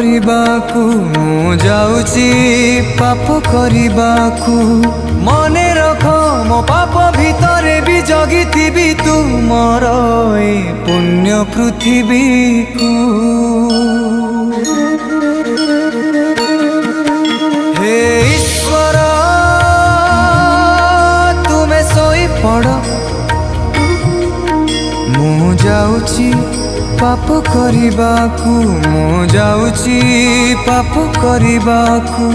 କରିବାକୁ ମୁଁ ଯାଉଛି ପାପ କରିବାକୁ। ମନେ ରଖ ମୋ ପାପ ଭିତରେ ବି ଜଗିଥିବି ତୁମର ଏ ପୁଣ୍ୟ ପୃଥିବୀକୁ। ହେ ଈଶ୍ୱର ତୁମେ ଶୋଇପଡ଼, ମୁଁ ଯାଉଛି ପାପ କରିବାକୁ, ମୁଁ ଯାଉଛି ପାପ କରିବାକୁ।